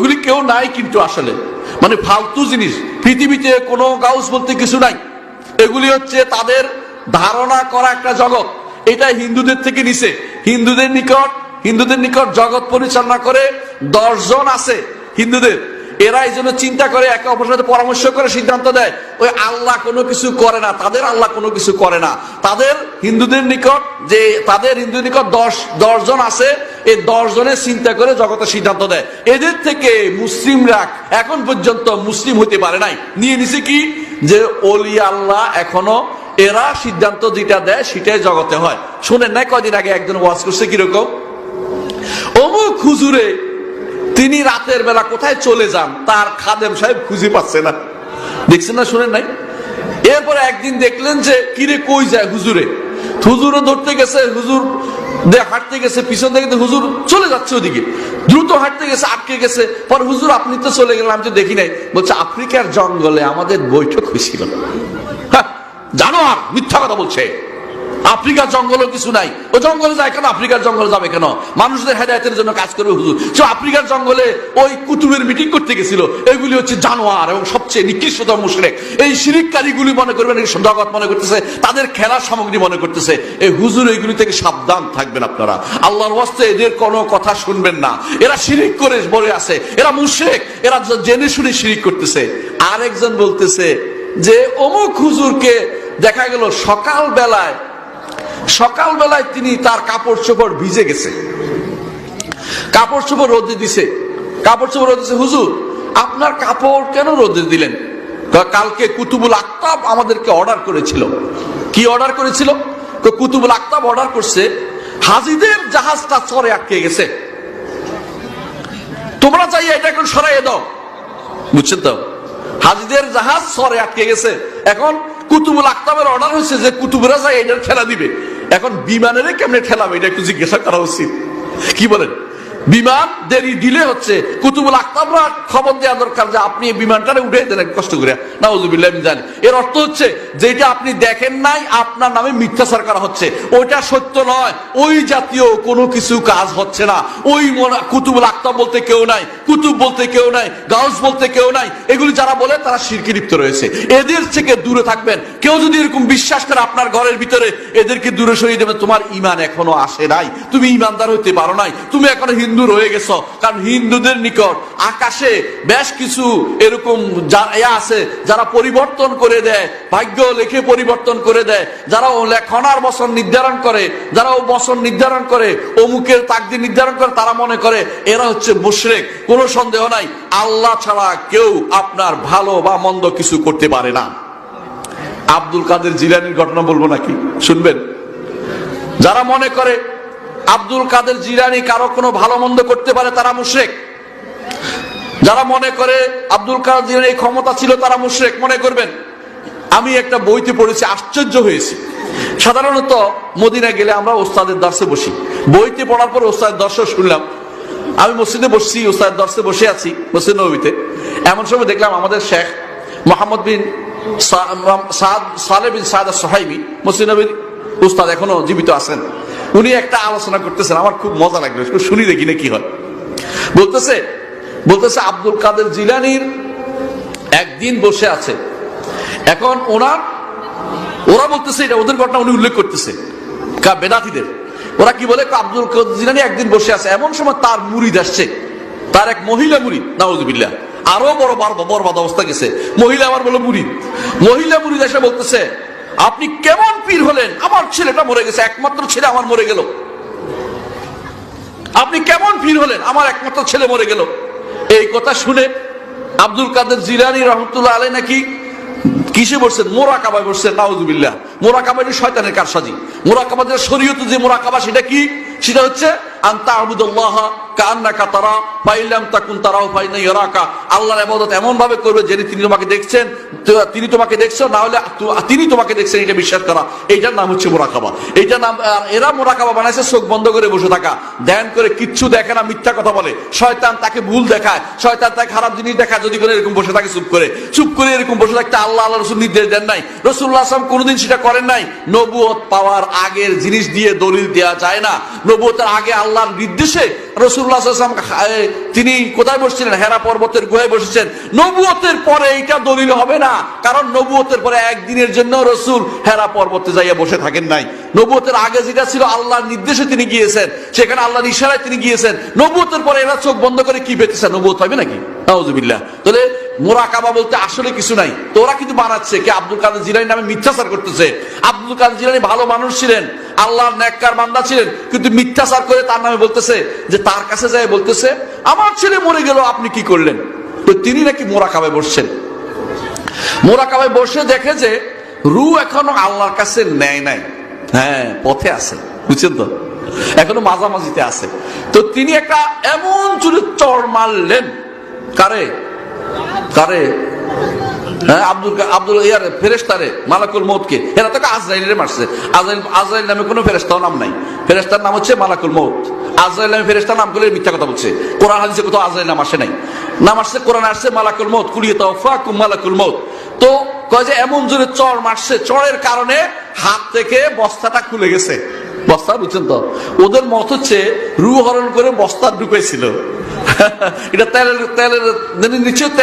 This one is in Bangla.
ওগুলি কেউ নাই কিন্তু আসলে মানে ফালতু জিনিস, পৃথিবীতে কোনো গাউস বলতে কিছু নাই। এগুলি হচ্ছে তাদের ধারণা করা একটা জগৎ, এটা হিন্দুদের থেকে নিছে। হিন্দুদের নিকট জগৎ পরিচালনা করে 10 জন আছে হিন্দুদের। এরা এই জন্য চিন্তা করে, একে অপরের সাথে পরামর্শ করে সিদ্ধান্ত দেয়। ওই আল্লাহ কোনো কিছু করে না, তাদের আল্লাহ কোনো কিছু করে না। তাদের হিন্দুদের নিকট 10 জন আছে, এই 10 জনের চিন্তা করে জগতের সিদ্ধান্ত দেয়। এদের থেকে মুসলিমরা এখন পর্যন্ত মুসলিম হতে পারে নাই। নিয়ে নিছে কি, যে ওলি আল্লাহ এখনো এরা সিদ্ধান্ত যেটা দেয় সেটাই জগতে হয়। শুনেন না, কয়দিন আগে একজন ওয়াজ করছে কিরকম, অমুক হুজুরে তিনি রাতের বেলা কোথায় চলে যান, তার খাদেম সাহেব খুঁজে পাচ্ছে না। দেখছেন না, শুনেন নাই? এরপরে একদিন দেখলেন যে কিরে কই যায় হুজুরে, হুজুরও ধরতে গেছে, হুজুর হাঁটতে গেছে, পিছন থেকে হুজুর চলে যাচ্ছে ওদিকে, দ্রুত হাঁটতে গেছে, আটকে গেছে। পর হুজুর আপনি তো চলে গেলেন, আমি তো দেখি নাই। বলছে আফ্রিকার জঙ্গলে আমাদের বৈঠক হয়েছিল। জানো আর মিথ্যা কথা বলছে, আফ্রিকার জঙ্গলও কিছু নাই। ও জঙ্গলে যায় কেন? আফ্রিকার জঙ্গলে যাবে কেন? মানুষদের হেদায়েতের জন্য কাজ করবে হুজুর। আফ্রিকার জঙ্গলে ওই কুতুবের মিটিং করতে গেছিল। এগুলি হচ্ছে জানোয়ার এবং সবচেয়ে নিকৃষ্টতম মুশরিক। এই শিরিককারীগুলি মনে করবেন জগৎ মনে করতেছে তাদের খেলার সামগ্রী মনে করতেছে। এই হুজুর এইগুলি থেকে সাবধান থাকবেন আপনারা। আল্লাহর ওয়াস্তে এদের কোনো কথা শুনবেন না। এরা শিরিক করে বলে আছে, এরা মুশরিক, এরা জেনে শুনে শিরিক করতেছে। আরেকজন বলতেছে যে অমুক হুজুরকে দেখা গেল সকালবেলায় তিনি তার কাপড় চোপড় ভিজে গেছে, কাপড় চোপড় রোদে দিছে, হুজুর আপনার কাপড় কেন রোদে দিলেন? কালকে কুতুবুল আকতাব আমাদেরকে অর্ডার করেছিল। কি অর্ডার করেছিল? কুতুবুল আকতাব অর্ডার করছে হাজিদের জাহাজটা চরে আটকে গেছে, তোমরা চাই এটা এখন সরাইয়ে দাও। বুঝছেন তো, হাজিদের জাহাজ চরে আটকে গেছে। এখন কুতুবুল আকতাবের অর্ডার হয়েছে যে কুতুবরা যায় এটার ঠেলা দিবে। এখন বিমানের কেমনে ঠেলাবে এটা একটু জিজ্ঞাসা করা উচিত। কি বলেন? বিমান দেরি দিলে হচ্ছে কুতুবুল আকতাবরা খবর দেওয়া দরকার যে আপনি এই বিমানটা উঠে দেন কষ্ট করে। নাউযুবিল্লাহ মিন জালিক। এর অর্থ হচ্ছে যেটা আপনি দেখেন নাই আপনার নামে মিথ্যাচার করা হচ্ছে, ওইটা সত্য নয়, ওই জাতীয় কোনো কিছু কাজ হচ্ছে না। ওই কুতুবুল আকতাব বলতে কেউ নাই, কুতুব বলতে কেউ নাই, গাউস বলতে কেউ নাই। এগুলি যারা বলে তারা শিরকে লিপ্ত রয়েছে। এদের থেকে দূরে থাকবেন। কেউ যদি এরকম বিশ্বাস করে আপনার ঘরের ভিতরে, এদেরকে দূরে সরিয়ে দেবেন। তোমার ঈমান এখনো আসে নাই, তুমি ঈমানদার হইতে পারো নাই, তুমি এখনো হিন্দু রয়ে গেছো। কারণ হিন্দুদের নিকট আকাশে বেশ কিছু এরকম আছে যারা পরিবর্তন করে দেয়, ভাগ্য লেখে পরিবর্তন করে দেয়, যারা লেখনার বছর নির্ধারণ করে, যারা ও বছর নির্ধারণ করে, অমুকের তাকদীর নির্ধারণ করে, তারা মনে করে এরা হচ্ছে মুশরিক। কোনো সন্দেহ নাই, আল্লাহ ছাড়া কেউ আপনার ভালো বা মন্দ কিছু করতে পারে না। আব্দুল কাদের জিলানীর ঘটনা বলবো নাকি? শুনবেন? যারা মনে করে আব্দুল কাদের জিলানী কারো কোনো ভালো মন্দ করতে পারে তারা মুশরিক। যারা মনে করে আব্দুল কাদের জিলানীর ক্ষমতা ছিল তারা মুশরিক মনে করবেন। আমি একটা বইতে পড়েছি, আশ্চর্য হয়েছি। সাধারণত মদিনা গেলে আমরা ওস্তাদের দর্শে বসি, বইতে পড়ার পর ওস্তাদের দর্শ শুনলাম। আমি মসজিদে বসছি, ওস্তাদের দর্শে বসে আছি মসজিদ নববীতে। এমন সময় দেখলাম আমাদের শেখ মোহাম্মদ বিন সালেহ বিন সাদ আস-সুহাইমি, মসজিদ নববীর উস্তাদ, এখনো জীবিত আছেন। উনি একটা আলোচনা করতেছেন, আমার খুব মজা লাগলো, শুনি দেখি না কি হয়। বলতেছে আব্দুল কাদের জিলানীর একদিন বসে আছে। এখন ওরা বলতেছে, এটা ওদের ঘটনা উনি উল্লেখ করতেছে, বেদাতীদের। ওরা কি বলে, আব্দুল কাদের জিলানী একদিন বসে আছে, এমন সময় তার মুরিদ আসছে, তার এক মহিলা মুরিদ, নাউযুবিল্লাহ, আরো বরবাদ অবস্থা গেছে। মহিলা আমার বলো মুরিদ, মহিলা মুরিদ এসে বলতেছে আপনি কেমন পীর হলেন? আমার ছেলেটা মরে গেছে, একমাত্র ছেলে আমার মরে গেল। আপনি কেমন পীর হলেন? আমার একমাত্র ছেলে মরে গেল। এই কথা শুনে আব্দুল কাদের জিলানী রহমতুল্লাহ আলাইহি নাকি কিসে বসছেন? মুরাকাবায় বসছেন। নাউযুবিল্লাহ। মুরাকাবা এটা শয়তানের কারসাজি। মুরাকাবা যে শরীয়তে যে মুরাকাবা, সেটা কি? সেটা হচ্ছে আনতা আবুদুল্লাহ কাআন্নাকা তারা ফাইলাম তাকুন তারাহু ফাইন্না ইয়ারাকা। আল্লাহর ইবাদত এমন ভাবে করবে যেন তিনি তোমাকে দেখছেন, তিনি তোমাকে দেখছো, না হলে তিনি তোমাকে দেখছেন, এটা বিশ্বাস করা। এইটার নাম হচ্ছে মুরাকাবা। এইটার নাম, এরা মুরাকাবা বানাইছে চোখ বন্ধ করে বসে থাকা, ধ্যান করে কিচ্ছু দেখে না, মিথ্যা কথা বলে। শয়তান তাকে ভুল দেখায়, শয়তান তাকে খারাপ জিনিস দেখায়। যদি করে এরকম বসে থাকে, চুপ করে এরকম বসে থাকতে আল্লাহ রাসূল নির্দেশ দেন নাই, রাসূলুল্লাহ সাল্লাল্লাহু আলাইহি ওয়াসাল্লাম কোনোদিন সেটা করেন নাই। নবুয়ত পাওয়ার আগের জিনিস দিয়ে দলিল দেওয়া যায় না। নবুয়তের আগে আল্লাহ আল্লাহর নির্দেশে রাসূলুল্লাহ সাল্লাল্লাহু আলাইহি ওয়াসাল্লাম তিনি কোথায় বসছিলেন? হেরা পর্বতের গুহায় বসেছেন। নবুয়তের পরে এটা দলিল হবে না, কারণ নবুয়তের পরে একদিনের জন্য রাসূল হেরা পর্বতে যাইয়া বসে থাকেন নাই। নবুয়তের আগে যেটা ছিল আল্লাহর নির্দেশে তিনি গিয়েছেন, সেখানে আল্লাহর ইশারায় তিনি গিয়েছেন। নবুয়তের পরে এরা চোখ বন্ধ করে কি পেতেছে? নবুয়ত হবে নাকি? নাউযুবিল্লাহ। তাহলে মুরাকাবা বলতে আসলে কিছু নাই। তো ওরা কিন্তু বানাচ্ছে, কে আব্দুল কাদের জিলানী নামে মিথ্যাচার করতেছে। আব্দুল কাদের জিলানী ভালো মানুষ ছিলেন, আল্লাহর নেককার বান্দা ছিলেন, কিন্তু মিথ্যাচার করে তার নামে বলতেছে যে তার কাছে যায় বলতেছে আমার ছেলে মরে গেল, আপনি কি করলেন? তো তিনি নাকি মোরাকাবায় বসছেন। মোরাকাবায় বসে দেখে যে রু এখনো আল্লাহর কাছে নেয় নাই, হ্যাঁ পথে আছে, বুঝছেন তো, এখনো মাঝামাঝিতে আছে। তো তিনি একটা এমন চুরে চড় মারলেন, কারে কারে হ্যাঁ আব্দুল ইয়ার ফেরেশতারে, মালাকুল মউতকে। এরা তো আজরাইলের মারছে। আজরাইল নামে কোনো ফেরেশতার নাম নাই, ফেরেশতার নাম হচ্ছে মালাকুল মউত। আজরাইল নামে ফেরেশতার নাম করলে মিথ্যা কথা বলছে। কোরআন হাদিসে কোথাও আজরাইল নাম আসে নাই, নাম আসছে কোরআনে আসছে মালাকুল মউত, কুলিয়া তাওফাকুম মালাকুল মউত। তো কয় যে এমন জোরে চড় মারছে, চড়ের কারণে হাত থেকে বস্তাটা খুলে গেছে। বস্তা, বুঝছেন তো, ওদের মত হচ্ছে রু হরণ করে বস্তা ঢুকেছিল। এটা তেলের নিচে তেল